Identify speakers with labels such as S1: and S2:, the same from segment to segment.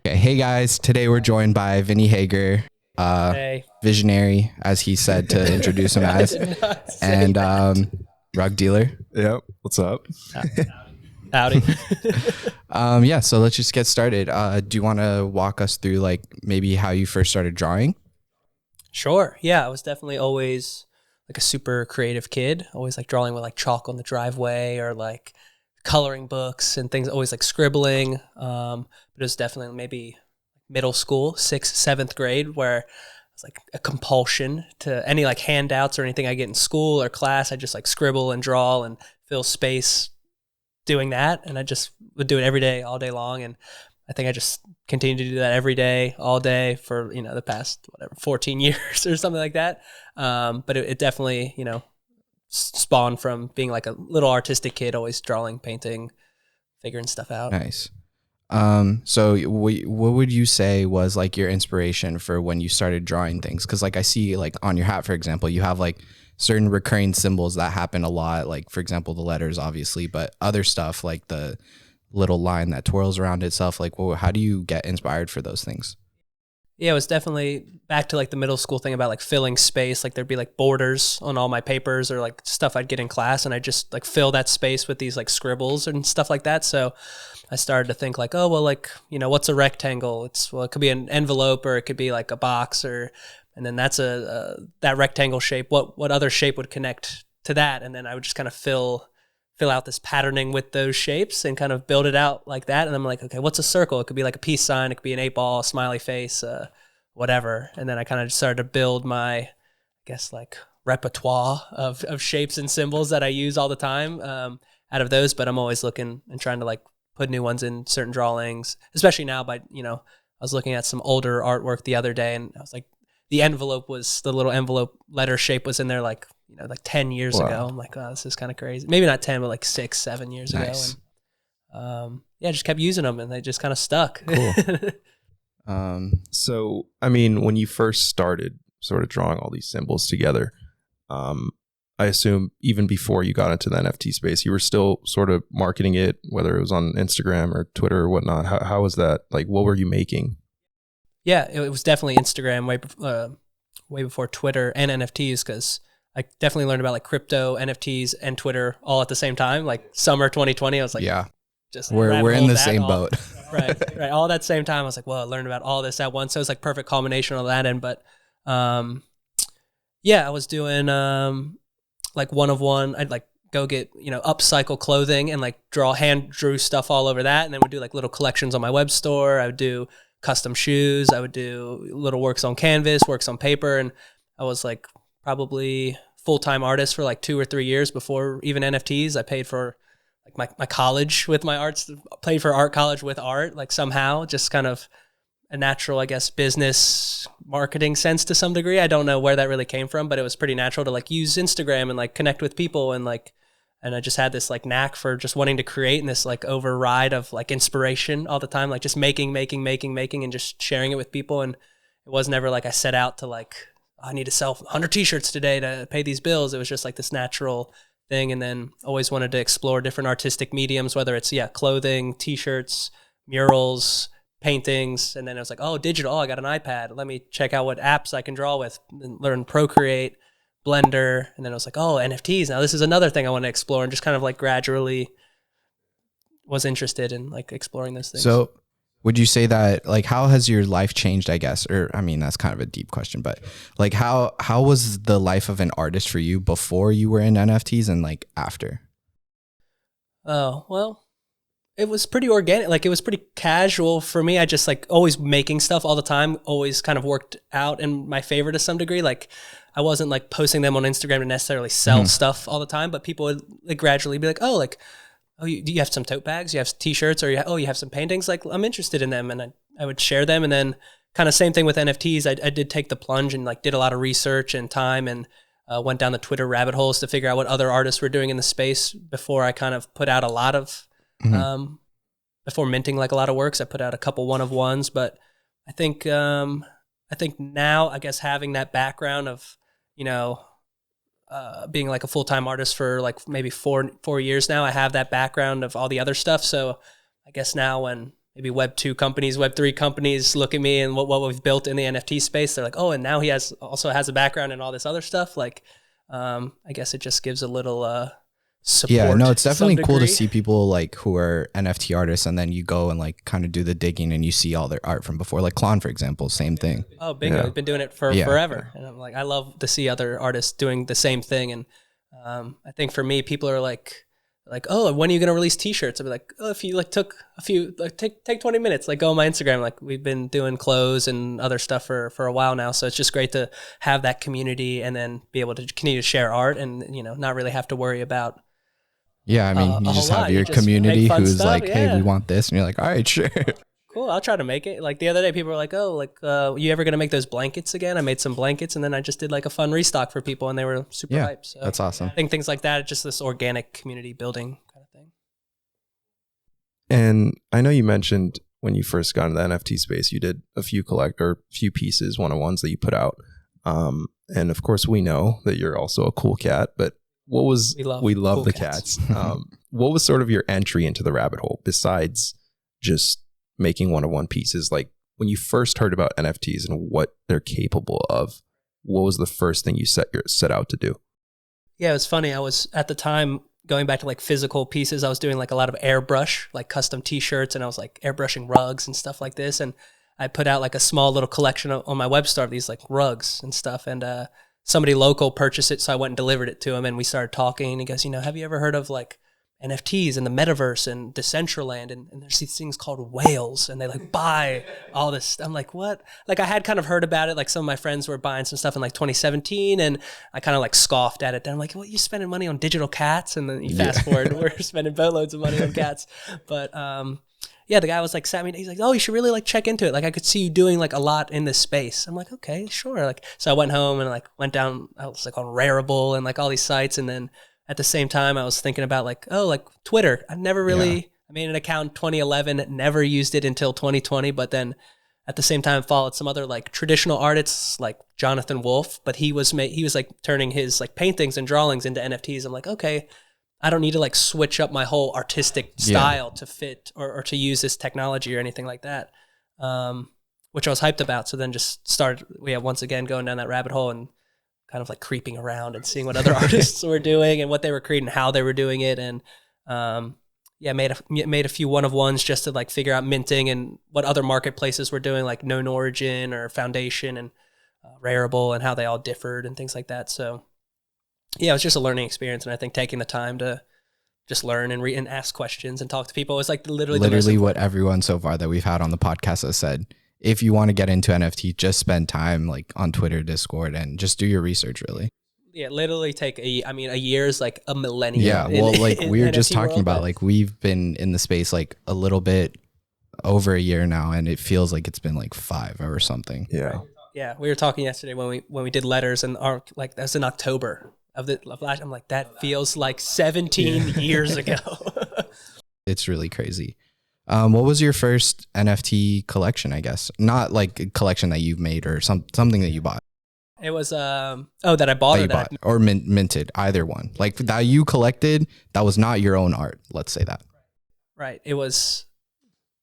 S1: Okay, hey guys. Today we're joined by Vinnie Hager,
S2: Hey.
S1: visionary, as he said to introduce him as, and rug dealer.
S3: Yep. What's up?
S2: Howdy.
S1: Yeah, so let's just get started. Do you want to walk us through like maybe how you first started drawing?
S2: Sure. Yeah, I was definitely always like a super creative kid. Always like drawing with like chalk on the driveway or like coloring books and things. Always like scribbling. But it was definitely maybe middle school, 6th, 7th grade, where it's like a compulsion to any like handouts or anything I get in school or class. I just like scribble and draw and fill space doing that. And I just would do it every day, all day long. And I think I just continued to do that every day, all day for, the past, 14 years or something like that. But it definitely, spawned from being like a little artistic kid, always drawing, painting, figuring stuff out.
S1: Nice. So what would you say was like your inspiration for when you started drawing things? Because like I see like on your hat, for example, you have like certain recurring symbols that happen a lot. Like for example, the letters, obviously, but other stuff like the little line that twirls around itself. Like, how do you get inspired for those things?
S2: Yeah, it was definitely back to like the middle school thing about like filling space. Like there'd be like borders on all my papers or like stuff I'd get in class, and I just like fill that space with these like scribbles and stuff like that. So I started to think like, oh, well, like, what's a rectangle? It could be an envelope or it could be like a box and then that's that rectangle shape. What other shape would connect to that? And then I would just kind of fill out this patterning with those shapes and kind of build it out like that. And I'm like, okay, what's a circle? It could be like a peace sign. It could be an 8-ball, a smiley face, whatever. And then I kind of just started to build my, I guess, like repertoire of shapes and symbols that I use all the time out of those. But I'm always looking and trying to like put new ones in certain drawings, especially now I was looking at some older artwork the other day, and I was like, the little envelope letter shape was in there like 10 years ago. I'm like, oh, this is kind of crazy. Maybe not 10, but like 6, 7 years ago. And I just kept using them and they just kind of stuck.
S1: Cool.
S3: So, I mean, when you first started sort of drawing all these symbols together, I assume even before you got into the NFT space, you were still sort of marketing it, whether it was on Instagram or Twitter or whatnot. How was that? Like, what were you making?
S2: Yeah, it was definitely Instagram way before Twitter and NFTs, because I definitely learned about like crypto, NFTs, and Twitter all at the same time. Like summer 2020, I was like,
S1: yeah,
S2: just
S1: we're in the same boat.
S2: right. All that same time, I was like, well, I learned about all this at once. So it was like perfect combination of that end. But I was doing like one of one. I'd like go get upcycle clothing and like hand drew stuff all over that, and then would do like little collections on my web store. I would do custom shoes. I would do little works on canvas, works on paper, and I was like probably full-time artist for like 2 or 3 years before even NFTs. I paid for like my college with my arts, paid for art college with art, like somehow, just kind of a natural, I guess, business marketing sense to some degree. I don't know where that really came from, but it was pretty natural to like use Instagram and like connect with people and I just had this like knack for just wanting to create and this like override of like inspiration all the time, like just making and just sharing it with people. And it was never like I set out to like, I need to sell 100 t-shirts today to pay these bills. It was just like this natural thing. And then always wanted to explore different artistic mediums, whether it's, clothing, t-shirts, murals, paintings. And then I was like, oh, digital. Oh, I got an iPad. Let me check out what apps I can draw with and learn Procreate, Blender. And then I was like, oh, NFTs. Now this is another thing I want to explore, and just kind of like gradually was interested in like exploring those things.
S1: So would you say that like how has your life changed, I guess? Or I mean, that's kind of a deep question, but like how was the life of an artist for you before you were in NFTs and like after?
S2: Oh, well, it was pretty organic. Like it was pretty casual for me. I just like always making stuff all the time, always kind of worked out in my favor to some degree. Like I wasn't like posting them on Instagram to necessarily sell stuff all the time, but people would like gradually be like, oh, like, oh, do you have some tote bags? You have t-shirts, or you have some paintings? Like I'm interested in them. And I would share them. And then kind of same thing with NFTs. I did take the plunge and like did a lot of research and time and went down the Twitter rabbit holes to figure out what other artists were doing in the space before I kind of put out a lot of, before minting like a lot of works. I put out a couple one-of-ones, but I think now, I guess having that background of, being like a full-time artist for like maybe four years now, I have that background of all the other stuff. So I guess now when maybe Web 2 companies, Web 3 companies look at me and what we've built in the NFT space. They're like, oh, and now he also has a background in all this other stuff. Like, I guess it just gives a little support.
S1: Yeah, no, it's definitely cool to
S2: degree.
S1: see people like who are NFT artists, and then you go and like kind of do the digging and you see all their art from before. Like Klon, for example, same thing.
S2: Oh, bingo. I've been doing it for
S1: Yeah.
S2: forever. And I'm like, I love to see other artists doing the same thing. And I think for me, people are like, oh, when are you going to release t-shirts? I'll be like, oh, if you like took a few, like take 20 minutes, like go on my Instagram. Like we've been doing clothes and other stuff for a while now. So it's just great to have that community and then be able to continue to share art and, you know, not really have to worry about.
S1: Yeah, I mean, you
S2: a
S1: just
S2: whole
S1: have
S2: lot.
S1: your
S2: You just
S1: community
S2: make fun
S1: who's
S2: stuff,
S1: like, hey,
S2: yeah.
S1: we want this. And you're like, all right, sure.
S2: Cool, I'll try to make it. Like the other day, people were like, oh, like, you ever going to make those blankets again? I made some blankets and then I just did like a fun restock for people and they were super
S1: Yeah,
S2: hyped. So
S1: that's awesome.
S2: I think things like that, just this organic community building kind of thing.
S3: And I know you mentioned when you first got into the NFT space, you did a few pieces, one-on-ones that you put out. And of course, we know that you're also a cool cat, but we love
S2: cool
S3: the
S2: cats.
S3: What was sort of your entry into the rabbit hole besides just making one-on-one pieces? Like when you first heard about NFTs and what they're capable of, what was the first thing you set out to do?
S2: Yeah, it was funny. I was at the time going back to like physical pieces. I was doing like a lot of airbrush, like custom t-shirts, and I was like airbrushing rugs and stuff like this. And I put out like a small little collection on my web store of these like rugs and stuff. And somebody local purchased it, so I went and delivered it to him, and we started talking. And he goes, you know, have you ever heard of like NFTs and the metaverse and Decentraland? And there's these things called whales, and they like buy all this. I'm like, what? Like I had kind of heard about it. Like some of my friends were buying some stuff in like 2017, and I kind of like scoffed at it. Then I'm like, what, you spending money on digital cats? And then you fast forward, we're spending boatloads of money on cats. But yeah, the guy was like, he's like, oh, you should really like check into it. Like I could see you doing like a lot in this space. I'm like, okay, sure. Like, so I went home and like went down, I was like on Rarible and like all these sites. And then at the same time, I was thinking about like, oh, like Twitter. I made an account in 2011, never used it until 2020. But then at the same time, followed some other like traditional artists like Jonathan Wolf, but he was like turning his like paintings and drawings into NFTs. I'm like, okay, I don't need to like switch up my whole artistic style to fit or to use this technology or anything like that, which I was hyped about. So then just started, once again, going down that rabbit hole and kind of like creeping around and seeing what other artists were doing and what they were creating, how they were doing it. And made a few one-of-ones just to like figure out minting and what other marketplaces were doing, like Known Origin or Foundation and Rarible, and how they all differed and things like that. So yeah, it was just a learning experience, and I think taking the time to just learn and and ask questions and talk to people was like literally
S1: what everyone so far that we've had on the podcast has said. If you want to get into NFT, just spend time like on Twitter, Discord, and just do your research. Really.
S2: Yeah, literally take a year is like a millennium.
S1: Yeah, well, like we were just talking
S2: world,
S1: about, like we've been in the space like a little bit over a year now, and it feels like it's been like 5 or something.
S3: Yeah.
S2: Yeah, we were talking yesterday when we did letters, and like that's in October of last. I'm like, that feels like 17 years ago.
S1: It's really crazy. What was your first NFT collection? I guess not like a collection that you've made or something that you bought.
S2: It was that I bought
S1: or minted, either one. Like that you collected that was not your own art. Let's say that.
S2: Right. It was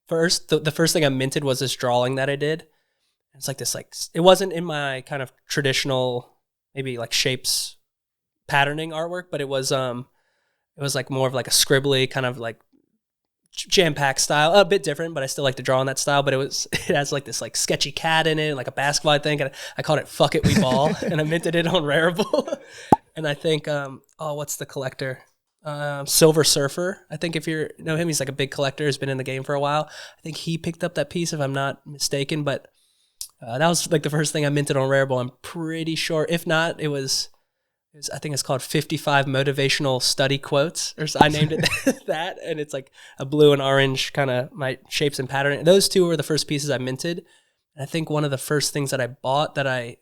S2: the first thing I minted was this drawing that I did. It's like this, like it wasn't in my kind of traditional maybe like shapes patterning artwork, but it was like more of like a scribbly kind of like jam-packed style, a bit different, but I still like to draw in that style. But it has like this like sketchy cat in it, like a basketball, I think, and I called it "Fuck It, We Ball," and I minted it on Rarible. And I think what's the collector? Silver Surfer. I think if you know him, he's like a big collector, has been in the game for a while. I think he picked up that piece, if I'm not mistaken. But that was like the first thing I minted on Rarible. I'm pretty sure. If not, it was I think it's called 55 motivational study quotes, or so I named it that. And it's like a blue and orange kind of my shapes and pattern. And those two were the first pieces I minted. And I think one of the first things that I bought that I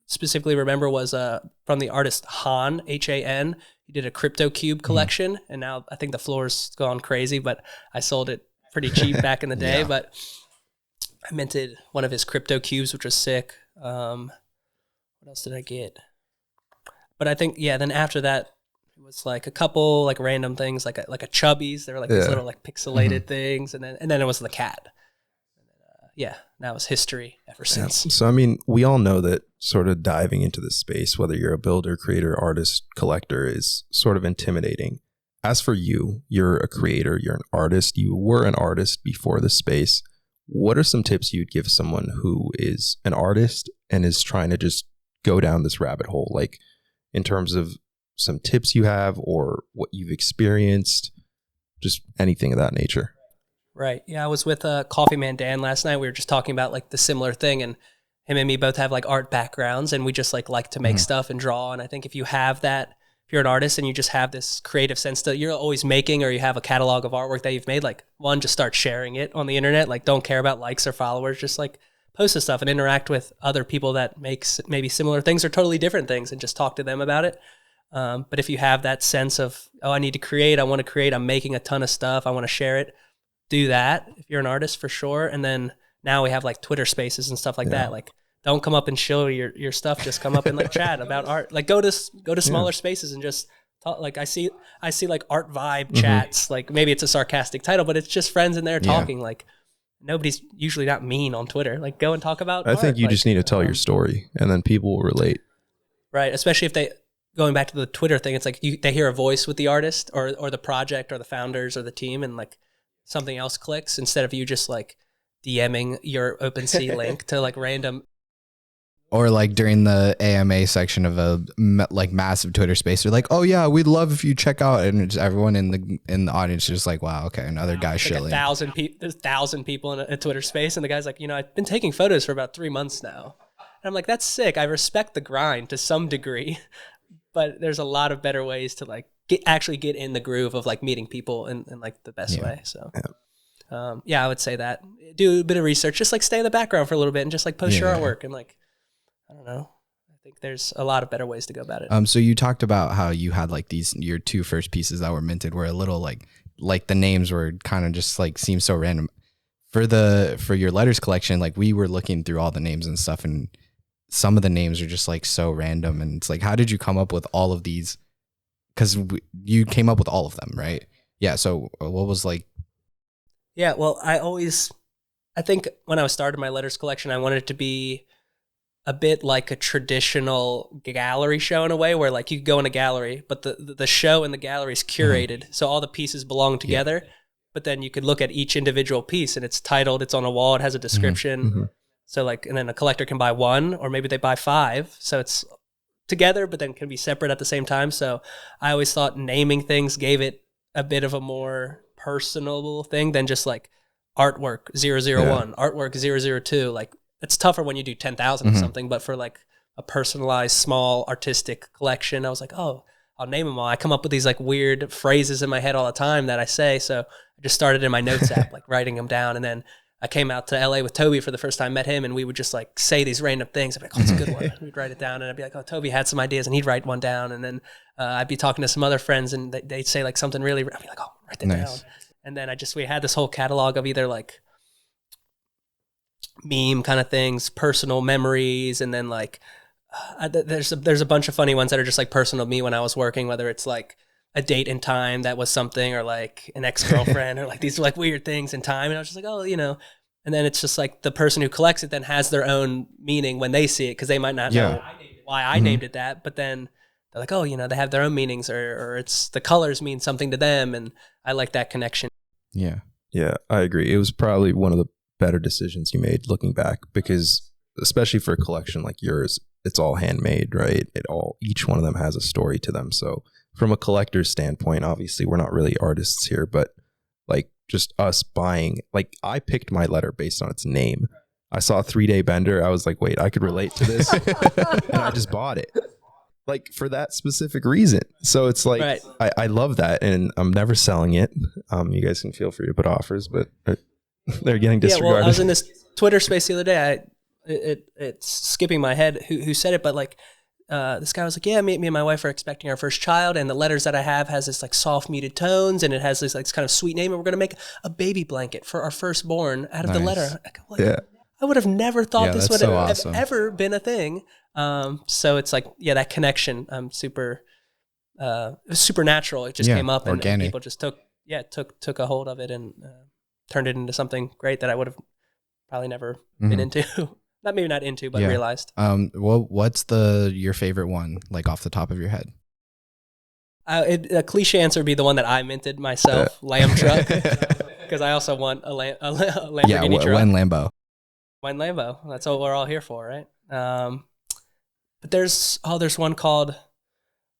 S2: specifically remember was from the artist Han, H-A-N. He did a crypto cube collection, and now I think the floor's gone crazy, but I sold it pretty cheap back in the day. Yeah. But I minted one of his crypto cubes, which was sick. What else did I get? But I think, then after that, It was like a couple like random things, like a Chubbies. They were like these little like pixelated things, and then it was the cat. Yeah, that was history ever since.
S3: Yeah. So, I mean, we all know that sort of diving into this space, whether you're a builder, creator, artist, collector, is sort of intimidating. As for you, you're a creator, you're an artist, you were an artist before the space. What are some tips you'd give someone who is an artist and is trying to just go down this rabbit hole? Like in terms of some tips you have or what you've experienced, just anything of that nature.
S2: Right. Yeah, I was with Coffee Man Dan last night. We were just talking about like the similar thing, and him and me both have like art backgrounds, and we just like to make stuff and draw. And I think if you have that, if you're an artist and you just have this creative sense that you're always making, or you have a catalog of artwork that you've made, like one, just start sharing it on the internet. Like don't care about likes or followers, just like post the stuff and interact with other people that makes maybe similar things or totally different things, and just talk to them about it. But if you have that sense of, oh, I need to create, I want to create, I'm making a ton of stuff, I want to share it, do that if you're an artist for sure. And then now we have like Twitter spaces and stuff like that. Like don't come up and show your stuff, just come up and like chat about art. Like go to smaller spaces and just talk. Like I see like art vibe chats, like maybe it's a sarcastic title, but it's just friends in there talking. Like nobody's usually not mean on Twitter. Like go and talk about
S3: I
S2: art.
S3: think you
S2: like,
S3: just need to tell your story and then people will relate.
S2: Right. Especially if they, going back to the Twitter thing, it's like they hear a voice with the artist or the project or the founders or the team, and like something else clicks instead of you just like DMing your OpenSea link to like random.
S1: Or like during the AMA section of a like massive Twitter space, they're like, "Oh yeah, we'd love if you check out," and it's everyone in the audience is just like, "Wow, okay, another guy shilling."
S2: There's 1,000 people in a Twitter space, and the guy's like, I've been taking photos for about 3 months now, and I'm like, that's sick. I respect the grind to some degree, but there's a lot of better ways to like actually get in the groove of like meeting people in like the best way. So, I would say that do a bit of research, just like stay in the background for a little bit and just like post your artwork and like, I don't know. I think there's a lot of better ways to go about it.
S1: So you talked about how you had like your two first pieces that were minted were a little like the names were kind of just like seem so random. For your letters collection, like we were looking through all the names and stuff, and some of the names are just like so random, and it's like, how did you come up with all of these? Because you came up with all of them, right? Yeah. So what was like?
S2: Yeah. Well, I think when I started my letters collection, I wanted it to be a bit like a traditional gallery show in a way where like you could go in a gallery, but the show in the gallery is curated. So all the pieces belong together, but then you could look at each individual piece and it's titled, it's on a wall, it has a description. So like, and then a collector can buy one, or maybe they buy 5. So it's together, but then can be separate at the same time. So I always thought naming things gave it a bit of a more personal thing than just like artwork 001, artwork 002. Like it's tougher when you do 10,000 or something, but for like a personalized, small artistic collection, I was like, oh, I'll name them all. I come up with these like weird phrases in my head all the time that I say. So I just started in my notes app, like writing them down. And then I came out to LA with Toby for the first time, met him, and we would just like say these random things. I'd be like, oh, it's a good one. We'd write it down, and I'd be like, oh, Toby had some ideas, and he'd write one down. And then I'd be talking to some other friends, and they'd say like something really, I'd be like, oh, write that down. And then we had this whole catalog of either like meme kind of things, personal memories, and then like there's a bunch of funny ones that are just like personal to me when I was working, whether it's like a date in time that was something, or like an ex-girlfriend, or like these like weird things in time. And I was just like, oh, and then it's just like the person who collects it then has their own meaning when they see it, because they might not know why I named it that, but then they're like, oh, they have their own meanings, or it's the colors mean something to them, and I like that connection.
S3: Yeah, I agree. It was probably one of the better decisions you made looking back, because especially for a collection like yours, it's all handmade, right? Each one of them has a story to them. So from a collector's standpoint, obviously we're not really artists here, but like just us buying, like I picked my letter based on its name. I saw 3-Day Bender. I was like, wait, I could relate to this. And I just bought it like for that specific reason. So it's like, right. I love that. And I'm never selling it. You guys can feel free to put offers, but they're getting disregarded.
S2: Well, I was in this Twitter space the other day. It's skipping my head who said it, but like, this guy was like, yeah, me and my wife are expecting our first child, and the letters that I have has this like soft muted tones, and it has this like kind of sweet name, and we're going to make a baby blanket for our firstborn out of the letter. I would have never thought this would have ever been a thing. So it's like, that connection. I'm super it was supernatural. It just came up and people just took a hold of it and turned it into something great that I would have probably never been into. Maybe not into, but realized.
S1: What's your favorite one, like off the top of your head?
S2: A cliche answer would be the one that I minted myself, Lamb Truck, because I also want a Lamborghini truck.
S1: One Lambo.
S2: One Lambo. That's what we're all here for, right? But there's one called,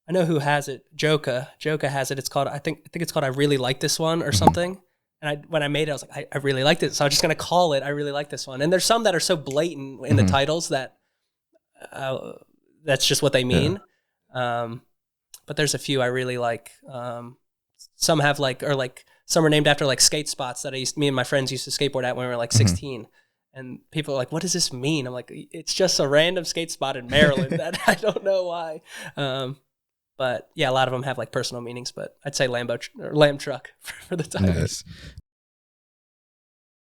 S2: I know who has it. Joka has it. It's called, I think it's called I Really Like This One or something. And when I made it, I was like, I really liked it. So I'm just going to call it I Really Like This One. And there's some that are so blatant in the titles that that's just what they mean. But there's a few I really like. Some have some are named after like skate spots that me and my friends used to skateboard at when we were like 16. And people are like, what does this mean? I'm like, it's just a random skate spot in Maryland that I don't know why. But yeah, a lot of them have like personal meanings, but I'd say Lamb Truck for the time.
S1: Nice.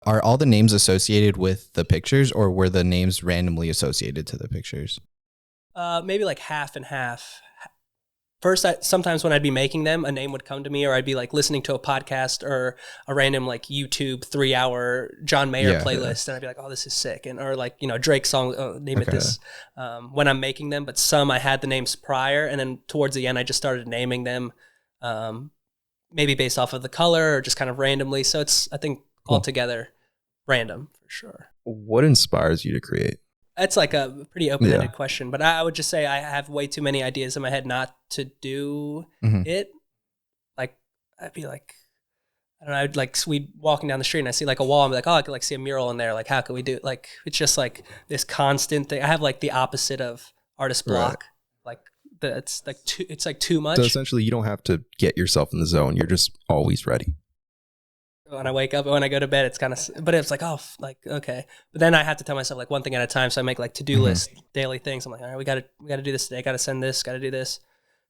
S1: Are all the names associated with the pictures, or were the names randomly associated to the pictures?
S2: Maybe like half and half. First, sometimes when I'd be making them, a name would come to me, or I'd be like listening to a podcast or a random like YouTube 3-hour John Mayer playlist, and I'd be like, "Oh, this is sick," or like Drake song, name it this. When I'm making them, but some I had the names prior, and then towards the end, I just started naming them, maybe based off of the color or just kind of randomly. So it's altogether random for sure.
S3: What inspires you to create?
S2: That's like a pretty open-ended question, but I would just say I have way too many ideas in my head not to do it. Like, I'd be like, I don't know, I'd like, we'd walking down the street and I see like a wall and be like, oh, I could like see a mural in there. Like, how could we do it? Like, it's just like this constant thing. I have like the opposite of artist block. Like, it's like too much.
S3: So essentially you don't have to get yourself in the zone. You're just always ready.
S2: When I wake up and when I go to bed, it's kind of, but it's like, oh, like, okay. But then I have to tell myself like one thing at a time. So I make like to-do list, daily things. I'm like, all right, we got to do this today. Got to send this, got to do this.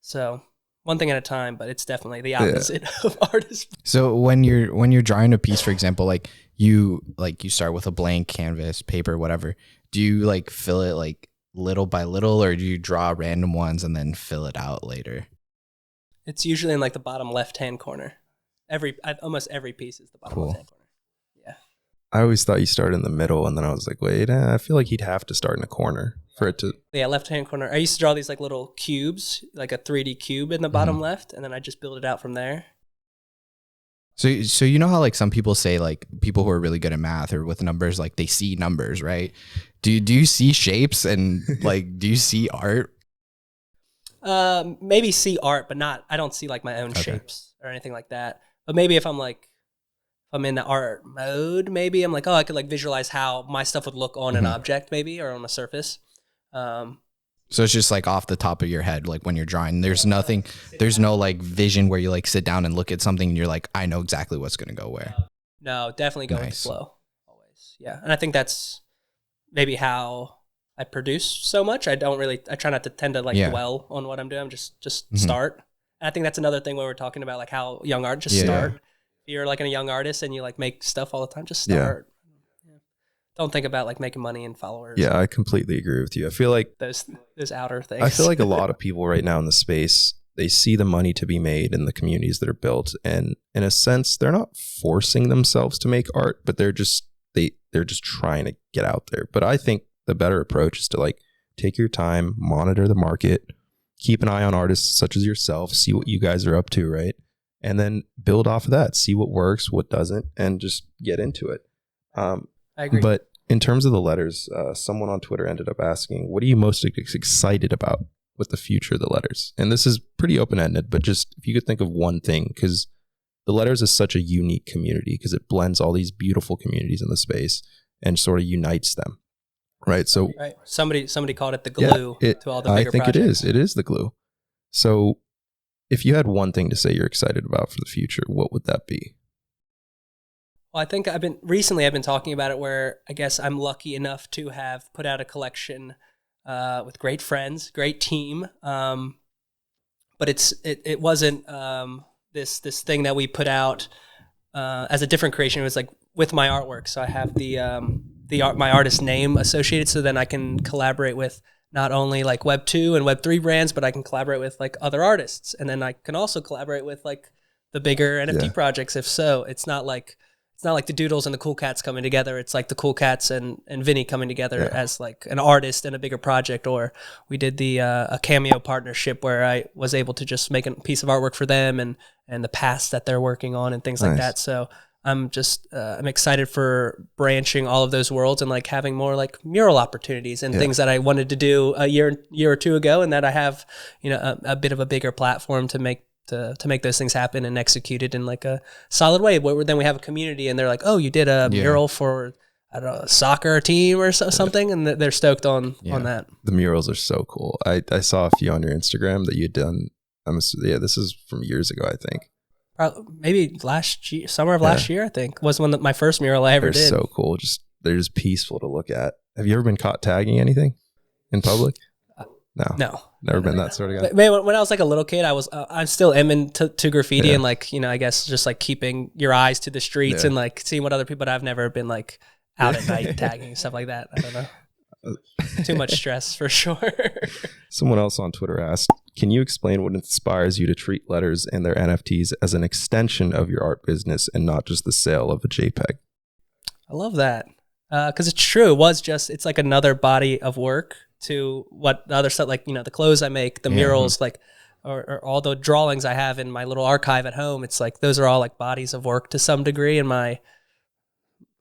S2: So one thing at a time, but it's definitely the opposite of artist.
S1: So when you're drawing a piece, for example, like you start with a blank canvas, paper, whatever. Do you like fill it like little by little, or do you draw random ones and then fill it out later?
S2: It's usually in like the bottom left-hand corner. Almost every piece is the bottom left-hand corner. Yeah.
S3: I always thought you started in the middle, and then I was like, wait, I feel like he'd have to start in a corner for it to.
S2: Yeah, left-hand corner. I used to draw these like little cubes, like a 3D cube in the bottom left, and then I just build it out from there.
S1: So you know how like some people say like people who are really good at math or with numbers, like they see numbers, right? Do you see shapes and like do you see art?
S2: Maybe see art, but I don't see like my own shapes or anything like that. But maybe if I'm in the art mode, maybe I'm like, oh, I could like visualize how my stuff would look on an object maybe, or on a surface. So
S1: it's just like off the top of your head, like when you're drawing, there's no like vision where you like sit down and look at something and you're like, I know exactly what's going to go where.
S2: No, definitely go with the flow always. Yeah. And I think that's maybe how I produce so much. I try not to tend to like dwell on what I'm doing. Just start. And I think that's another thing when we're talking about like how young art, just start. If you're like a young artist and you like make stuff all the time, just start. Yeah. Don't think about like making money and followers.
S3: Yeah, I completely agree with you. I feel like
S2: those outer things.
S3: I feel like a lot of people right now in the space, they see the money to be made in the communities that are built, and in a sense, they're not forcing themselves to make art, but they're just trying to get out there. But I think the better approach is to like take your time, monitor the market, keep an eye on artists such as yourself, see what you guys are up to, right? And then build off of that, see what works, what doesn't, and just get into it.
S2: I agree.
S3: But in terms of the letters, someone on Twitter ended up asking, what are you most excited about with the future of the letters? And this is pretty open-ended, but just if you could think of one thing, because the letters is such a unique community because it blends all these beautiful communities in the space and sort of unites them. Right. So
S2: somebody called it the glue to all the bigger projects.
S3: I think it is the glue. So if you had one thing to say you're excited about for the future, what would that be?
S2: Well, I think I've been talking about it where I guess I'm lucky enough to have put out a collection with great friends, great team. But it wasn't this thing that we put out as a different creation. It was like with my artwork. So I have my artist name associated, so then I can collaborate with not only like Web 2 and Web 3 brands, but I can collaborate with like other artists. And then I can also collaborate with like the bigger NFT projects. If so, it's not like the Doodles and the Cool Cats coming together. It's like the Cool Cats and Vinnie coming together as like an artist and a bigger project. Or we did the a Cameo partnership where I was able to just make a piece of artwork for them and the past that they're working on and things like that. So I'm just I'm excited for branching all of those worlds and like having more like mural opportunities and things that I wanted to do a year or two ago, and that I have, you know, a bit of a bigger platform to make those things happen and execute it in like a solid way. Where then we have a community and they're like, oh, you did a mural for, I don't know, a soccer team or something, and they're stoked on that. The
S3: murals are so cool. I saw a few on your Instagram that you'd done. This is from years ago, I think.
S2: Maybe summer of last year, I think, was my first mural I ever did.
S3: So cool. They're just peaceful to look at. Have you ever been caught tagging anything in public? No, never been that sort of guy.
S2: Man, when I was like a little kid, I'm still into graffiti and like, you know, I guess just like keeping your eyes to the streets and like seeing what other people. But I've never been like out at night tagging and stuff like that. I don't know. Too much stress for sure.
S3: Someone else on Twitter asked, can you explain what inspires you to treat letters and their NFTs as an extension of your art business and not just the sale of a JPEG?
S2: I love that. Because it's true. It's like another body of work to what the other stuff, like, you know, the clothes I make, the murals, like, or all the drawings I have in my little archive at home. It's like, those are all like bodies of work to some degree in my,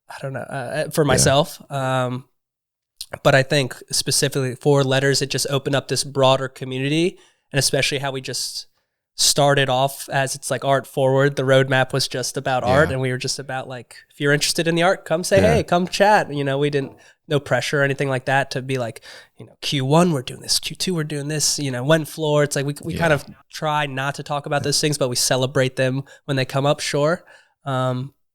S2: I don't know, for myself. But I think specifically for letters, it just opened up this broader community, and especially how we just started off as it's like art forward. The roadmap was just about art, and we were just about like, if you're interested in the art, come say, hey, come chat. You know, we didn't, no pressure or anything like that to be like, you know, Q1, we're doing this, Q2, we're doing this, you know, one floor. It's like we kind of try not to talk about those things, but we celebrate them when they come up, sure.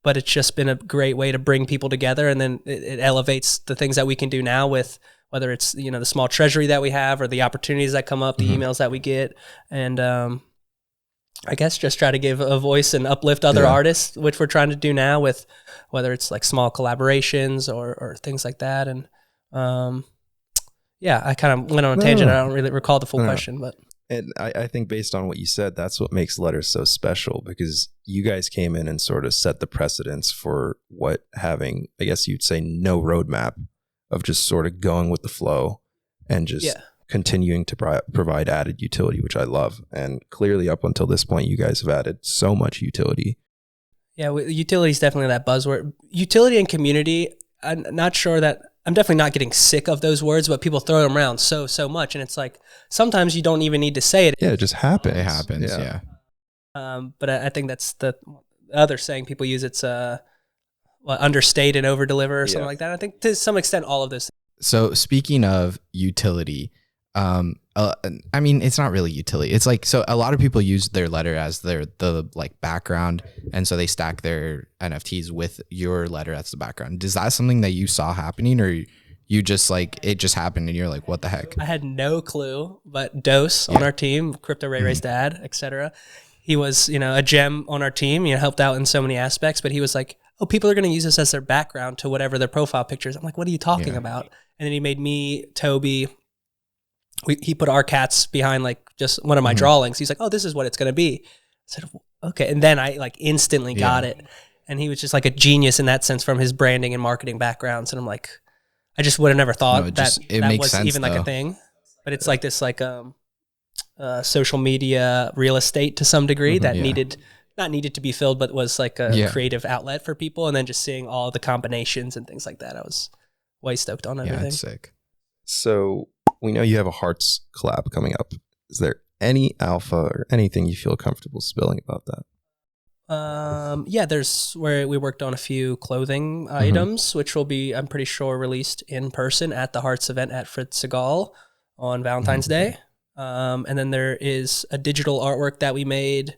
S2: But it's just been a great way to bring people together, and then it elevates the things that we can do now with, whether it's, you know, the small treasury that we have or the opportunities that come up, the emails that we get. And I guess just try to give a voice and uplift other artists, which we're trying to do now with whether it's like small collaborations or things like that. And I kind of went on a tangent. I don't really recall the full question, but.
S3: And I think based on what you said, that's what makes letters so special, because you guys came in and sort of set the precedence for what having, I guess you'd say, no roadmap, of just sort of going with the flow and just continuing to provide added utility, which I love. And clearly up until this point, you guys have added so much utility.
S2: Yeah, utility is definitely that buzzword. Utility and community, I'm not sure that, I'm definitely not getting sick of those words, but people throw them around so much. And it's like, sometimes you don't even need to say it.
S3: Yeah, it just happens.
S1: It happens, yeah.
S2: But I think that's the other saying people use. It's understate and over deliver or something like that. I think to some extent, all of those.
S1: So speaking of utility, I mean, it's not really utility. It's like, so a lot of people use their letter as the like background, and so they stack their NFTs with your letter as the background. Is that something that you saw happening, or you just like, it just happened and you're like, what the heck?
S2: I had no clue, but Dose on our team, Crypto Ray Ray's dad, etc. He was, you know, a gem on our team, you know, helped out in so many aspects, but he was like, oh, people are going to use this as their background to whatever their profile pictures. I'm like, what are you talking about? And then he made me, Toby, he put our cats behind like just one of my drawings. He's like, oh, this is what it's going to be. I said, okay. And then I like instantly got it. And he was just like a genius in that sense from his branding and marketing backgrounds. And I'm like, I just would have never thought that was even like a thing. But it's like this like social media real estate to some degree that not needed to be filled, but was like a creative outlet for people. And then just seeing all the combinations and things like that, I was way stoked on everything.
S1: Yeah, it's sick.
S3: So we know you have a Hearts collab coming up. Is there any alpha or anything you feel comfortable spilling about that?
S2: There's where we worked on a few clothing items, which will be, I'm pretty sure, released in person at the Hearts event at Fritz Segal on Valentine's Day. And then there is a digital artwork that we made,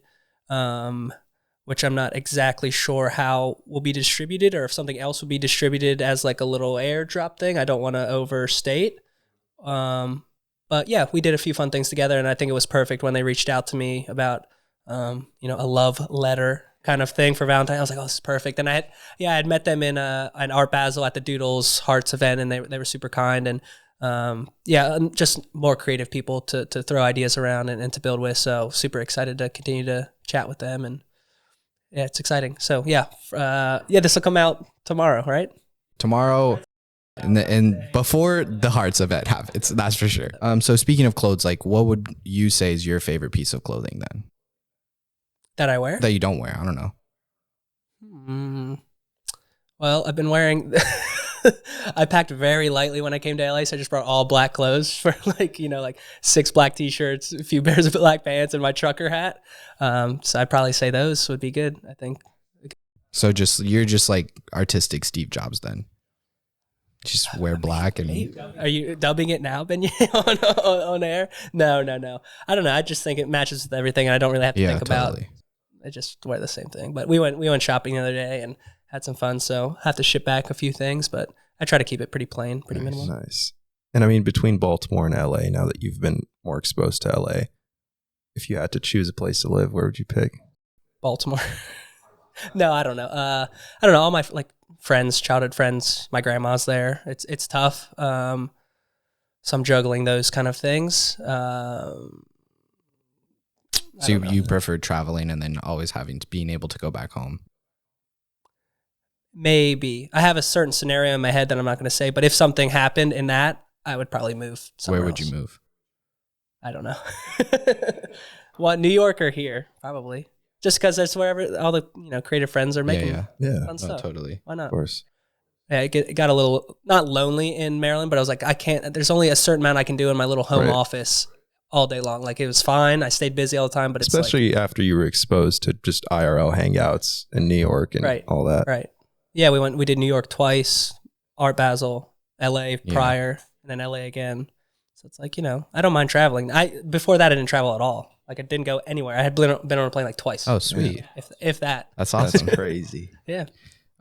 S2: which I'm not exactly sure how will be distributed, or if something else will be distributed as like a little airdrop thing. I don't want to overstate. But yeah, we did a few fun things together, and I think it was perfect when they reached out to me about, a love letter kind of thing for Valentine. I was like, oh, this is perfect. And I had met them in an Art Basel at the Doodles Hearts event, and they were super kind. And Just more creative people to throw ideas around and to build with. So super excited to continue to chat with them, and yeah, it's exciting. So this will come out tomorrow, right?
S1: Tomorrow, and before the Hearts event happens, that's for sure. So speaking of clothes, like what would you say is your favorite piece of clothing then?
S2: That I wear?
S1: That you don't wear? I don't know.
S2: Well, I've been wearing. I packed very lightly when I came to LA, so I just brought all black clothes for like 6 black t-shirts, a few pairs of black pants, and my trucker hat. So I'd probably say those would be good, I think.
S1: So you're just like artistic Steve Jobs then? Just wear black and...
S2: Are you dubbing it now, Ben, on air? No. I don't know. I just think it matches with everything, and I don't really have to think about. I just wear the same thing. But we went shopping the other day and had some fun, so have to ship back a few things, but I try to keep it pretty plain, pretty minimal.
S3: Nice. And I mean, between Baltimore and LA, now that you've been more exposed to LA, if you had to choose a place to live, where would you pick?
S2: Baltimore. No, I don't know. I don't know. All my friends, childhood friends, my grandma's there. It's tough. So I'm juggling those kind of things.
S1: So you prefer traveling and then always being able to go back home?
S2: Maybe. I have a certain scenario in my head that I'm not going to say, but if something happened in that, I would probably move somewhere.
S1: Where would
S2: else.
S1: You move?
S2: I don't know. New York or here, probably. Just because that's wherever all the creative friends are making fun stuff.
S1: Totally.
S2: Why not?
S3: Of course.
S2: Yeah, it got a little, not lonely in Maryland, but I was like, I can't, there's only a certain amount I can do in my little home office all day long. Like, it was fine. I stayed busy all the time, but
S3: especially after you were exposed to just IRL hangouts in New York and all that.
S2: Right. Yeah, we did New York twice, Art Basel, LA prior, and then LA again. So it's like, I don't mind traveling. Before that, I didn't travel at all. Like, I didn't go anywhere. I had been on a plane like twice.
S1: Oh, sweet.
S2: If that.
S1: That's awesome.
S3: That's crazy.
S2: Yeah.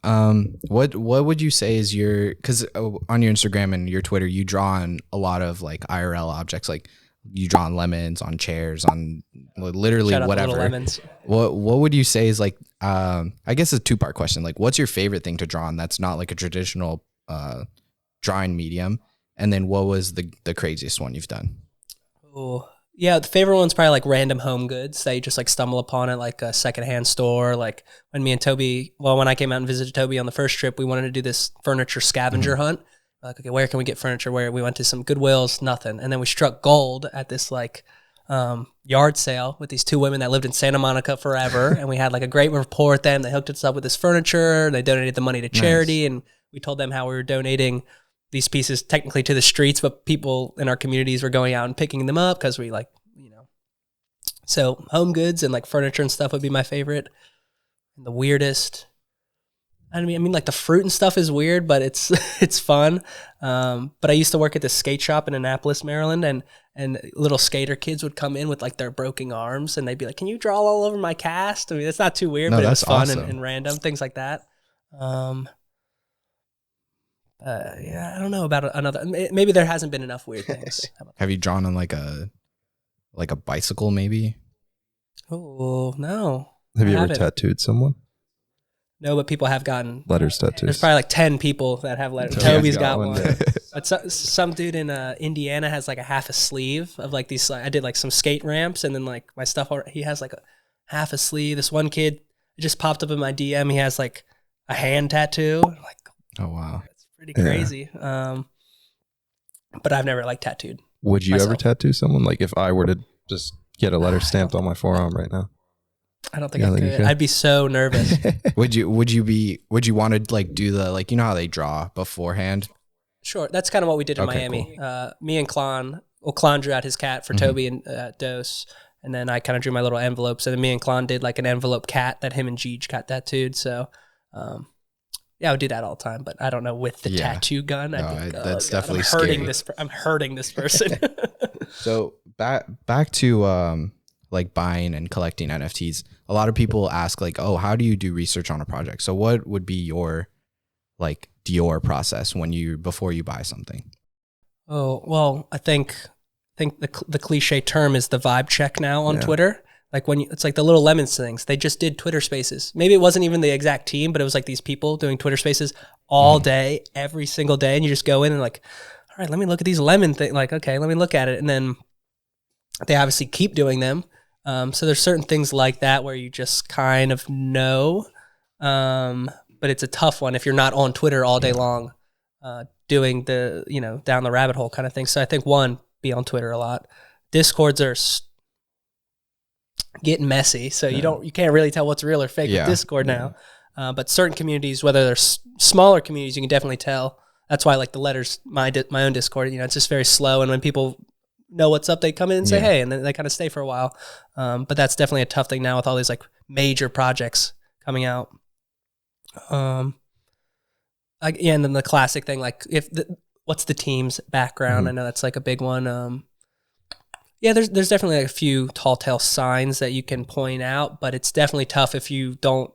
S1: What would you say is because on your Instagram and your Twitter, you draw on a lot of like IRL objects, like you draw on lemons, on chairs, on literally
S2: Shout out
S1: whatever.
S2: To Little Lemons.
S1: What would you say is like, I guess a 2-part question. Like, what's your favorite thing to draw on that's not like a traditional drawing medium? And then what was the craziest one you've done?
S2: Oh, yeah. The favorite one's probably like random home goods that you just like stumble upon at like a secondhand store. Like when me and Toby, when I came out and visited Toby on the first trip, we wanted to do this furniture scavenger hunt. Like, okay, where can we get furniture? Where we went to some Goodwills, nothing. And then we struck gold at this like yard sale with these 2 women that lived in Santa Monica forever. And we had like a great rapport with them. They hooked us up with this furniture. They donated the money to charity. Nice. And we told them how we were donating these pieces technically to the streets, but people in our communities were going out and picking them up because we so home goods and like furniture and stuff would be my favorite. And the weirdest, I mean like the fruit and stuff is weird, but it's fun. But I used to work at this skate shop in Annapolis, Maryland, and little skater kids would come in with like their broken arms and they'd be like, "Can you draw all over my cast?" I mean, it's not too weird, but it was fun awesome. and random, things like that. I don't know about another. Maybe there hasn't been enough weird things.
S1: Have you drawn on like a bicycle maybe?
S2: Oh, no.
S3: Have you ever tattooed someone?
S2: No, but people have gotten
S3: letters tattoos.
S2: There's probably like 10 people that have letters. Toby's got one. But some dude in Indiana has like a half a sleeve of like these. I did like some skate ramps and then like my stuff. He has like a half a sleeve. This one kid just popped up in my DM. He has like a hand tattoo. I'm like,
S1: oh wow.
S2: Pretty crazy. But I've never like tattooed.
S3: Would you ever tattoo someone? Like if I were to just get a letter stamped on my forearm right now?
S2: I don't think I could. I'd be so nervous.
S1: Would you want to like do the, like, how they draw beforehand?
S2: Sure. That's kind of what we did in Miami. Cool. Me and Klon drew out his cat for Toby and Dose. And then I kind of drew my little envelopes. And then me and Klon did like an envelope cat that him and Jeej got tattooed. So, yeah, I would do that all the time, but I don't know with the tattoo gun.
S1: That's definitely
S2: I'm hurting this person.
S1: So back to like buying and collecting NFTs. A lot of people ask like, oh, how do you do research on a project? So what would be your like Dior process before you buy something? Oh,
S2: well, I think the cliche term is the vibe check now on Twitter. Like it's like the Little Lemons things. They just did Twitter Spaces. Maybe it wasn't even the exact team, but it was like these people doing Twitter Spaces all day, every single day. And you just go in and like, all right, let me look at these lemon things. Like, okay, let me look at it. And then they obviously keep doing them. So there's certain things like that where you just kind of know. But it's a tough one if you're not on Twitter all day long, doing the, down the rabbit hole kind of thing. So I think be on Twitter a lot. Discords are getting messy. So you can't really tell what's real or fake with Discord now. But certain communities, whether they're smaller communities, you can definitely tell. That's why I like the letters, my own Discord, it's just very slow. And when people know what's up, they come in and say, hey, and then they kind of stay for a while. But that's definitely a tough thing now with all these like major projects coming out. And then the classic thing, like what's the team's background? I know that's like a big one. There's definitely like a few tall tale signs that you can point out, but it's definitely tough if you don't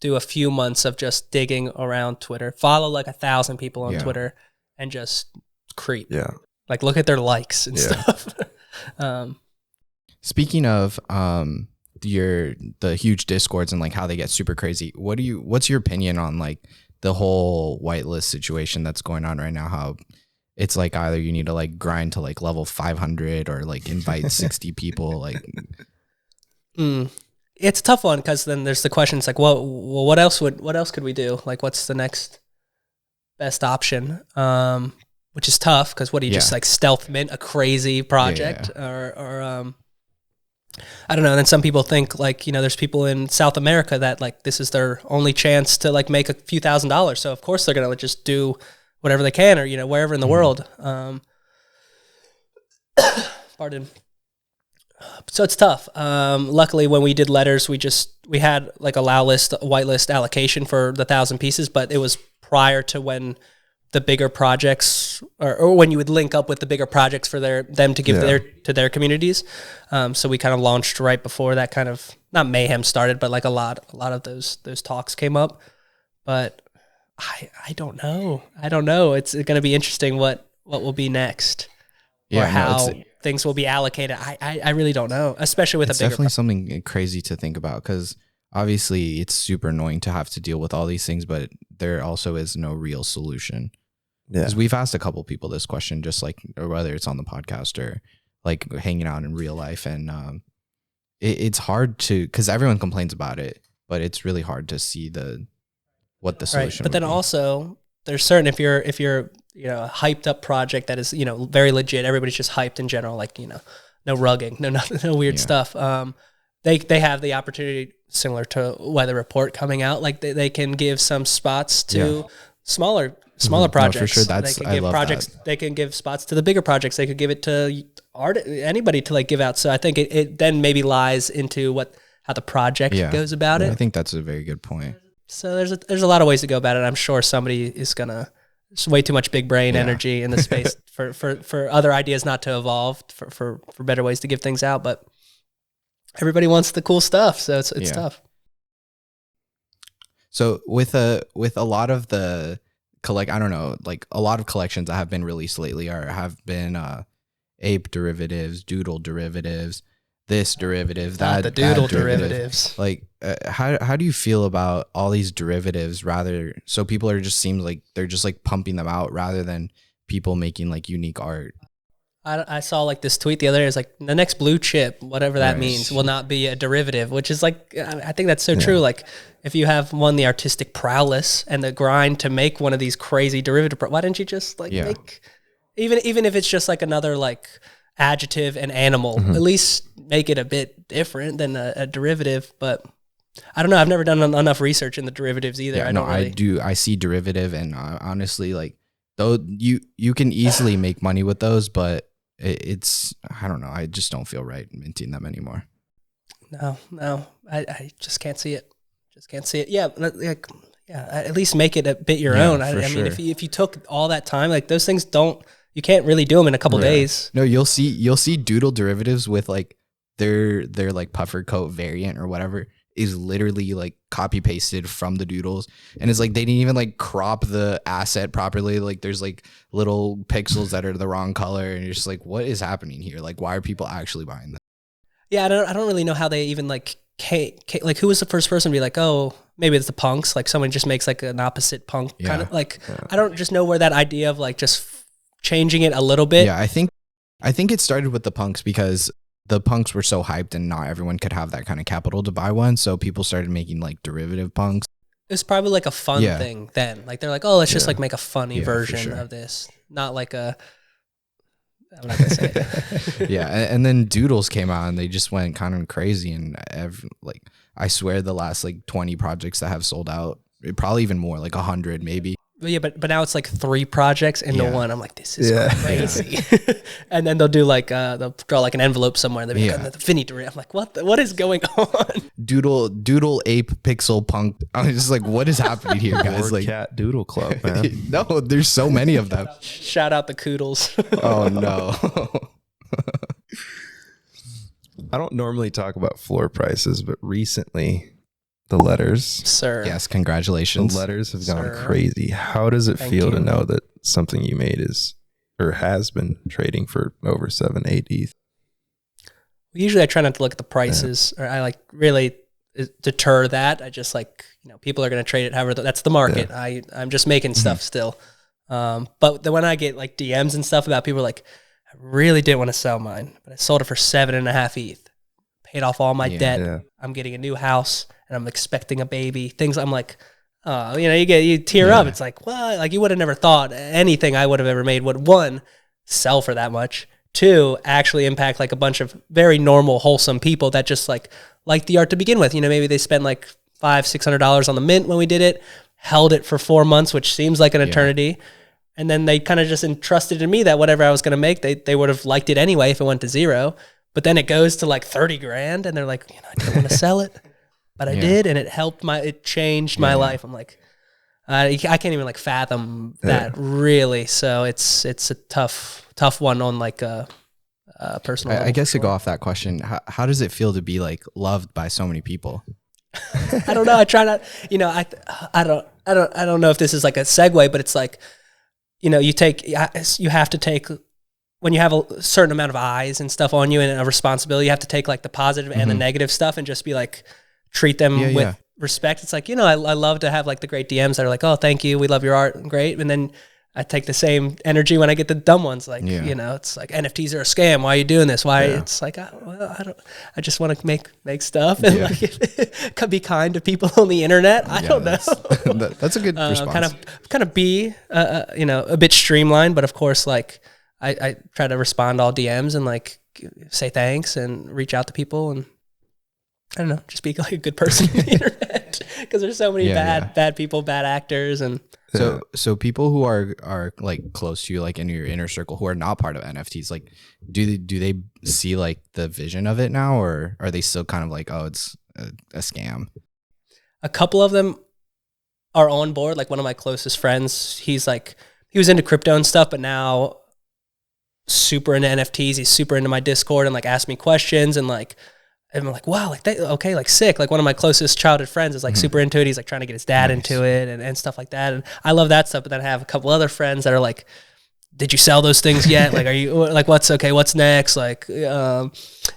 S2: do a few months of just digging around Twitter. Follow like 1,000 people on Twitter and just creep. Yeah. Like look at their likes and stuff.
S1: Speaking of the huge Discords and like how they get super crazy, what's your opinion on like the whole whitelist situation that's going on right now? How it's like either you need to like grind to like level 500 or like invite 60 people. Like,
S2: it's a tough one because then there's the question. It's like, well, what else could we do? Like, what's the next best option? Which is tough because what do you just like stealth mint a crazy project or I don't know. And then some people think like, there's people in South America that like this is their only chance to like make a few $1,000s. So of course they're gonna just do whatever they can, or wherever in the world. Pardon. So it's tough. Luckily, when we did letters, we had like a whitelist allocation for the 1,000 pieces, but it was prior to when the bigger projects, or when you would link up with the bigger projects for them to give to their communities. So we kind of launched right before that kind of, not mayhem started, but like a lot of those talks came up. But I don't know. It's going to be interesting what will be next, or how things will be allocated. I really don't know, especially with
S1: it's
S2: a bigger.
S1: Definitely something crazy to think about because obviously it's super annoying to have to deal with all these things, but there also is no real solution. Because we've asked a couple people this question, just like whether it's on the podcast or like hanging out in real life, and it's hard to, because everyone complains about it, but it's really hard to see what the solution.
S2: But then also there's certain if you're a hyped up project that is very legit, everybody's just hyped in general, like no rugging, no weird stuff. They have the opportunity, similar to Weather Report coming out, like they can give some spots to smaller projects. No, for sure.
S1: I love
S2: projects.
S1: That.
S2: They can give spots to the bigger projects. They could give it to anybody to like give out. So I think it then maybe lies into how the project goes about it.
S1: I think that's a very good point.
S2: So there's a lot of ways to go about it. I'm sure somebody is gonna. There's way too much big brain energy in the space for other ideas not to evolve, for better ways to give things out. But everybody wants the cool stuff, so it's tough.
S1: So with a lot of the I don't know, like a lot of collections that have been released lately have been ape derivatives, doodle derivatives, this derivative, that
S2: the doodle derivatives.
S1: Like how do you feel about all these derivatives? So people seems like they're just like pumping them out rather than people making like unique art.
S2: I saw like this tweet the other day. It's like the next blue chip, whatever that means, will not be a derivative, which is like, I think that's so true. Like if you have the artistic prowess and the grind to make one of these crazy derivative, why didn't you just like make, even if it's just like another like adjective and animal, at least make it a bit different than a derivative. But I don't know. I've never done enough research in the derivatives either.
S1: I do. I see derivative, and honestly, like though you can easily make money with those, but it's, I don't know. I just don't feel right minting them anymore.
S2: No, I just can't see it. Yeah, at least make it a bit your own. I mean, if you took all that time, like those things you can't really do them in a couple days.
S1: No, you'll see doodle derivatives with like their like puffer coat variant or whatever is literally like copy pasted from the doodles, and it's like they didn't even like crop the asset properly. Like there's like little pixels that are the wrong color, and you're just like, what is happening here? Like, why are people actually buying this?
S2: Yeah, I don't really know how they even like like who was the first person to be like, oh, maybe it's the punks. Like someone just makes like an opposite punk kind of like. I don't just know where that idea of like just changing it a little bit.
S1: Yeah, I think it started with the punks because the punks were so hyped and not everyone could have that kind of capital to buy one. So people started making like derivative punks.
S2: It was probably like a fun thing then. Like they're like, oh, let's just like make a funny version
S1: sure.
S2: of this. Not like a, I'm not going to say it.
S1: Yeah. And then Doodles came out and they just went kind of crazy. And like, I swear the last like 20 projects that have sold out, probably even more, like 100 maybe.
S2: But yeah, but now it's like 3 projects into one. I'm like, this is crazy. And then they'll do like, they'll draw like an envelope somewhere and they'll be like, the Vinnie Hager. I'm like, what is going on?
S1: Doodle ape pixel punk. I was just like, what is happening here, guys? Like
S3: Cat Doodle Club, man.
S1: No, there's so many of them.
S2: Shout out the Koodles.
S1: Oh no.
S3: I don't normally talk about floor prices, but recently the letters.
S2: Sir.
S1: Yes, congratulations.
S3: The letters have gone crazy. How does it feel to know that something you made is or has been trading for over 7, 8 ETH?
S2: Usually I try not to look at the prices, or I like really deter that. I just like, people are going to trade it however, that's the market. I'm just making stuff still. But then when I get like DMs and stuff about people like, I really didn't want to sell mine, but I sold it for 7.5 ETH, paid off all my debt. Yeah. I'm getting a new house and I'm expecting a baby. Things I'm like, you tear up. It's like, well, like you would have never thought anything I would have ever made would, 1, sell for that much, 2, actually impact like a bunch of very normal, wholesome people that just like the art to begin with. Maybe they spent like $500-$600 on the mint when we did it, held it for 4 months, which seems like an eternity. And then they kind of just entrusted in me that whatever I was going to make, they would have liked it anyway if it went to 0. But then it goes to like 30 grand and they're like, I didn't want to sell it, but I did. And it changed my life. I'm like, I can't even like fathom that really. So it's a tough one on like a personal.
S1: I guess to go off that question, how does it feel to be like loved by so many people?
S2: I don't know. I try not, I don't know if this is like a segue, but it's like, you have to take, when you have a certain amount of eyes and stuff on you and a responsibility, you have to take like the positive and the negative stuff and just be like, treat them with respect. It's like, I love to have like the great DMs that are like, oh, thank you, we love your art, great. And then I take the same energy when I get the dumb ones, like, it's like NFTs are a scam. Why are you doing this? Why? It's like, I just want to make stuff and like be kind to people on the internet. I don't know.
S1: That's a good response.
S2: Kind of be, a bit streamlined, but of course, like I try to respond to all DMs and like say thanks and reach out to people and I don't know, just be like a good person on the internet because there's so many bad people, bad actors, and
S1: so people who are like close to you, like in your inner circle, who are not part of NFTs, like do they see like the vision of it now, or are they still kind of like, oh, it's a scam?
S2: A couple of them are on board. Like one of my closest friends, he was into crypto and stuff, but now super into NFTs. He's super into my Discord and like asked me questions and like. And I'm like, wow, like sick. Like one of my closest childhood friends is like super into it. He's like trying to get his dad into it and stuff like that. And I love that stuff. But then I have a couple other friends that are like, did you sell those things yet? Like, are you like, what's next? Like, and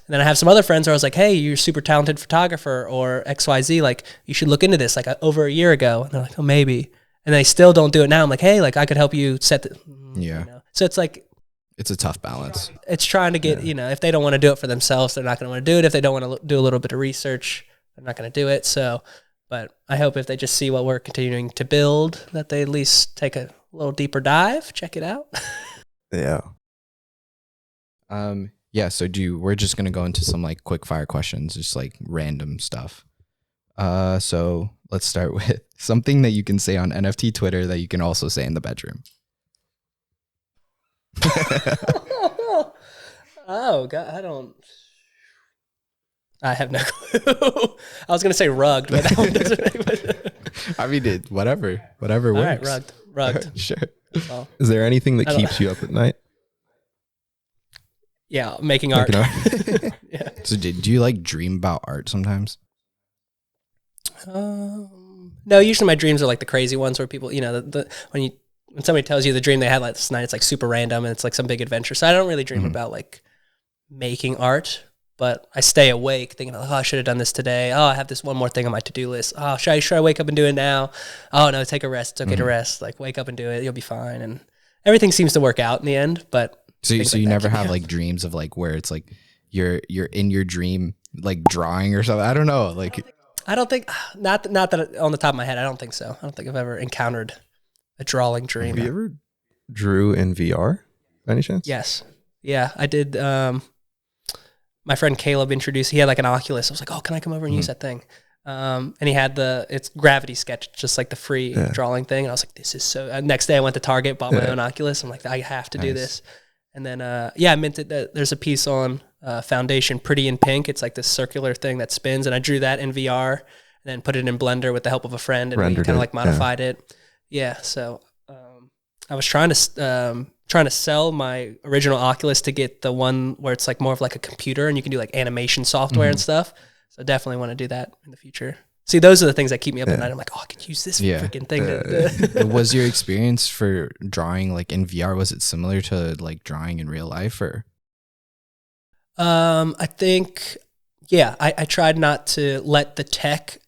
S2: then I have some other friends where I was like, hey, you're a super talented photographer or XYZ. Like you should look into this like over a year ago. And they're like, oh, maybe. And they still don't do it now. I'm like, hey, like I could help you set the, So it's like,
S1: it's a tough balance.
S2: It's trying to get, if they don't want to do it for themselves, they're not going to want to do it. If they don't want to do a little bit of research, they're not going to do it. So, but I hope if they just see what we're continuing to build, that they at least take a little deeper dive, check it out.
S3: Yeah.
S1: So we're just going to go into some like quick fire questions, just like random stuff. So let's start with something that you can say on NFT Twitter that you can also say in the bedroom.
S2: Oh God, I have no clue. I was gonna say rugged, but that one doesn't.
S1: I mean, whatever works.
S2: All right, rugged.
S1: Sure.
S2: Well,
S3: is there anything that keeps you up at night?
S2: Yeah, making art.
S1: Yeah. So do you like dream about art sometimes?
S2: No, usually my dreams are like the crazy ones where people, when somebody tells you the dream they had last night, it's like super random and it's like some big adventure. So I don't really dream about like making art, but I stay awake thinking, oh, I should have done this today. Oh, I have this one more thing on my to-do list. Oh, should I wake up and do it now? Oh no, take a rest. It's okay to rest. Like wake up and do it. You'll be fine. And everything seems to work out in the end. But
S1: So
S2: things
S1: you
S2: like that
S1: never
S2: keep me
S1: have
S2: up.
S1: like dreams of like where it's like you're in your dream like drawing or something. I don't know. Like
S2: I don't think not that on the top of my head. I don't think so. I don't think I've ever encountered a drawing dream.
S3: Have you ever drew in VR by any chance?
S2: Yes. Yeah, I did. My friend Caleb introduced, he had like an Oculus. I was like, oh, can I come over and use that thing? And he had it's Gravity Sketch, just like the free drawing thing. And I was like, this is so, next day I went to Target, bought my own Oculus. I'm like, I have to do this. And then, I minted that there's a piece on Foundation, Pretty in Pink. It's like this circular thing that spins. And I drew that in VR and then put it in Blender with the help of a friend. And we kind of like modified it. Yeah. So I was trying to sell my original Oculus to get the one where it's like more of like a computer and you can do like animation software and stuff. So definitely want to do that in the future. See, those are the things that keep me up at night. I'm like, oh, I could use this freaking thing.
S1: Was your experience for drawing like in VR, was it similar to like drawing in real life or?
S2: I think, I tried not to let the tech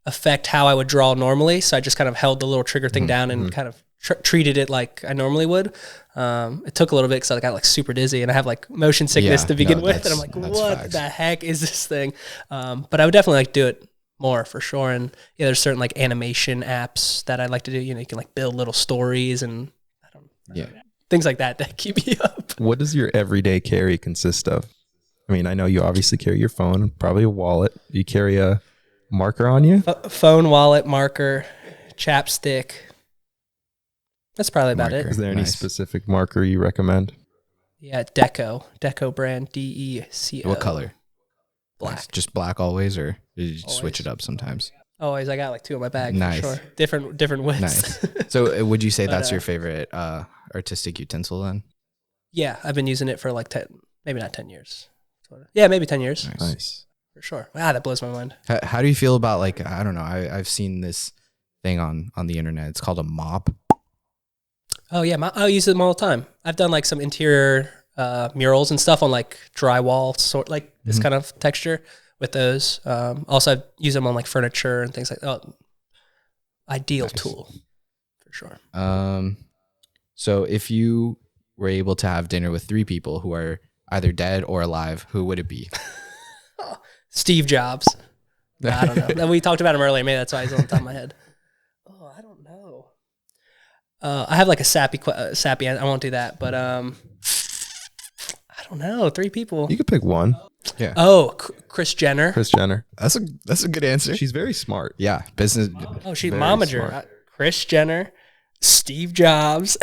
S2: affect how I would draw normally. So I just kind of held the little trigger thing down and kind of treated it like I normally would. It took a little bit because I got like super dizzy and I have like motion sickness to begin with. And I'm like, what the heck is this thing? But I would definitely like do it more for sure. And there's certain like animation apps that I like to do. You can like build little stories and things like that keep me up.
S3: What does your everyday carry consist of? I mean, I know you obviously carry your phone, probably a wallet. Do you carry a marker on you?
S2: Phone, wallet, marker, chapstick. That's probably about it.
S3: Is there any specific marker you recommend?
S2: Yeah, Deco brand, DECO.
S1: What color?
S2: Black.
S1: Just black always, or did you switch it up sometimes?
S2: Always. I got like two in my bag.
S1: Nice.
S2: For sure. Different widths.
S1: Nice. So would you say that's your favorite artistic utensil then?
S2: Yeah, I've been using it for like 10, maybe not 10 years. Yeah, maybe 10 years.
S3: Nice.
S2: For sure. Wow, that blows my mind.
S1: How do you feel about like, I don't know, I've seen this thing on the internet. It's called a mop.
S2: Oh yeah, I use them all the time. I've done like some interior murals and stuff on like drywall, sort like this kind of texture with those. Also, I've used them on like furniture and things like that. Oh, ideal tool for sure.
S1: So if you were able to have dinner with 3 people who are either dead or alive, who would it be?
S2: Steve Jobs. I don't know. We talked about him earlier. Maybe that's why he's on the top of my head. Oh, I don't know. I have like a sappy. I won't do that, but I don't know. 3 people.
S3: You could pick one.
S1: Yeah.
S2: Oh, Kris Jenner.
S3: Kris Jenner.
S1: That's a good answer.
S3: She's very smart.
S1: Yeah, business.
S2: Oh, she's
S3: Very
S2: momager.
S3: smart.
S2: Kris Jenner, Steve Jobs,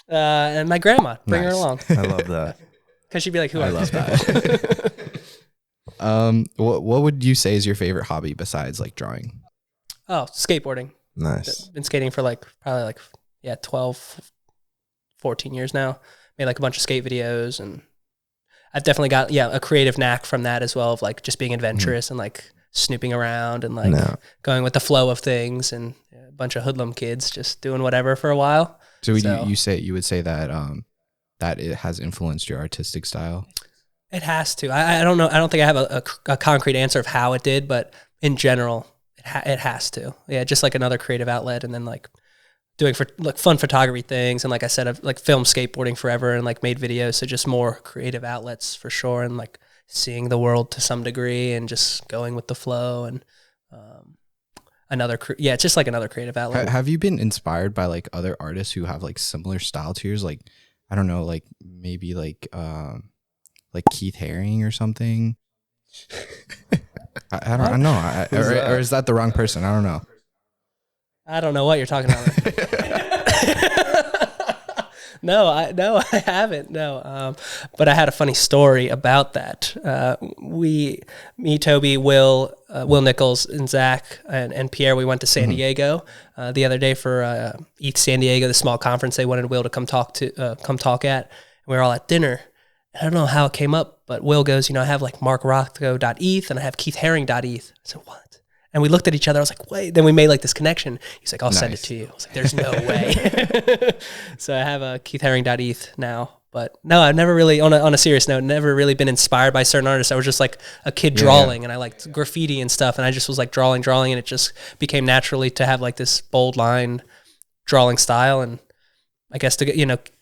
S2: and my grandma. Bring her
S1: Nice.
S2: along
S3: I love that.
S2: because she'd be like, "Who
S1: I
S2: are
S1: love
S2: these
S1: that.
S2: people?"
S1: What would you say is your favorite hobby besides like drawing?
S2: Oh, skateboarding.
S3: Nice.
S2: Been skating for like probably like 12, 14 years now. Made like a bunch of skate videos, and I've definitely got a creative knack from that as well, of like just being adventurous and like snooping around and like going with the flow of things, and a bunch of hoodlum kids just doing whatever for a while.
S1: So would you would say that that it has influenced your artistic style?
S2: It has to. I don't know. I don't think I have a concrete answer of how it did, but in general, it has to. Yeah, just like another creative outlet, and then like doing for like fun photography things, and like I said, I've like filmed skateboarding forever and like made videos, so just more creative outlets for sure, and like seeing the world to some degree and just going with the flow, and it's just like another creative outlet.
S1: Have you been inspired by like other artists who have like similar style to yours? Like, I don't know, like maybe like Keith Haring or something. I don't know. Or is that the wrong person? I don't know.
S2: I don't know what you're talking about. No, I haven't. No, but I had a funny story about that. Me, Toby, Will Nichols, and Zach, and Pierre, we went to San Diego the other day for ETH San Diego, the small conference they wanted Will to come talk at. And we were all at dinner. I don't know how it came up, but Will goes, I have like markrocco.eth and I have keithharing.eth. I said, what? And we looked at each other. I was like, wait. Then we made like this connection. He's like, I'll send it to you. I was like, there's no way. So I have a keithharing.eth now. But no, I've never really, on a serious note, never really been inspired by certain artists. I was just like a kid drawing, and I liked graffiti and stuff. And I just was like drawing, and it just became naturally to have like this bold line drawing style. And I guess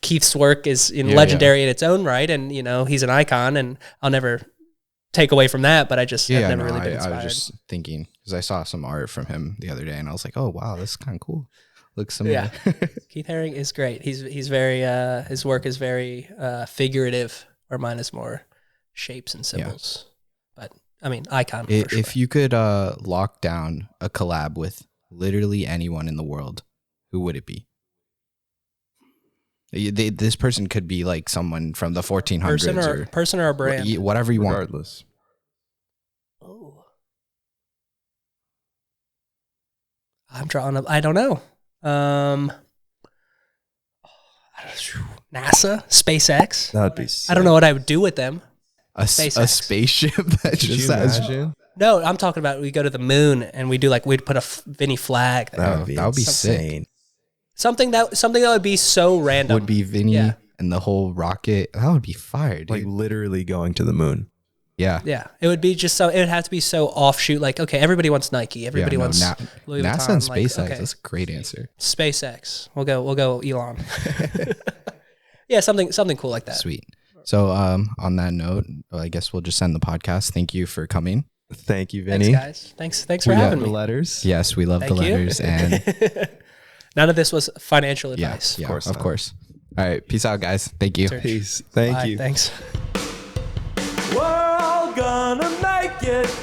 S2: Keith's work is legendary in its own right, and he's an icon, and I'll never take away from that. But I just have never really been inspired.
S1: I was just thinking because I saw some art from him the other day, and I was like, oh wow, this is kind of cool. Looks similar.
S2: Yeah, Keith Haring is great. He's very his work is very figurative, where mine is more shapes and symbols. Yeah. But I mean, icon.
S1: If you could lock down a collab with literally anyone in the world, who would it be? This person could be like someone from the 1400s,
S2: person or a brand,
S1: whatever you
S3: regardless.
S2: Want. Oh, I'm drawing up. I don't know. NASA, SpaceX.
S3: That'd be sick.
S2: I don't know what I would do with them.
S1: A spaceship that just has.
S2: No, I'm talking about we go to the moon and we'd put a Vinnie flag there.
S1: That would be sick.
S2: Something that would be so random.
S1: Would be Vinnie and the whole rocket. That would be fire, dude.
S3: Like literally going to the moon.
S1: Yeah.
S2: Yeah. It would be just so, it would have to be so offshoot. Like, okay, everybody wants Nike. Everybody wants Louis Vuitton.
S1: NASA and SpaceX. That's a great answer.
S2: SpaceX. We'll go Elon. Yeah, something cool like that.
S1: Sweet. So on that note, I guess we'll just end the podcast. Thank you for coming.
S3: Thank you, Vinnie.
S2: Thanks, guys. Thanks for having me.
S3: The letters.
S1: Yes, we love the letters. And
S2: none of this was financial advice.
S1: Yeah, of course. All right. Peace out, guys. Thank you.
S3: Peace. Thank you.
S2: Thanks.
S4: We're all gonna make it.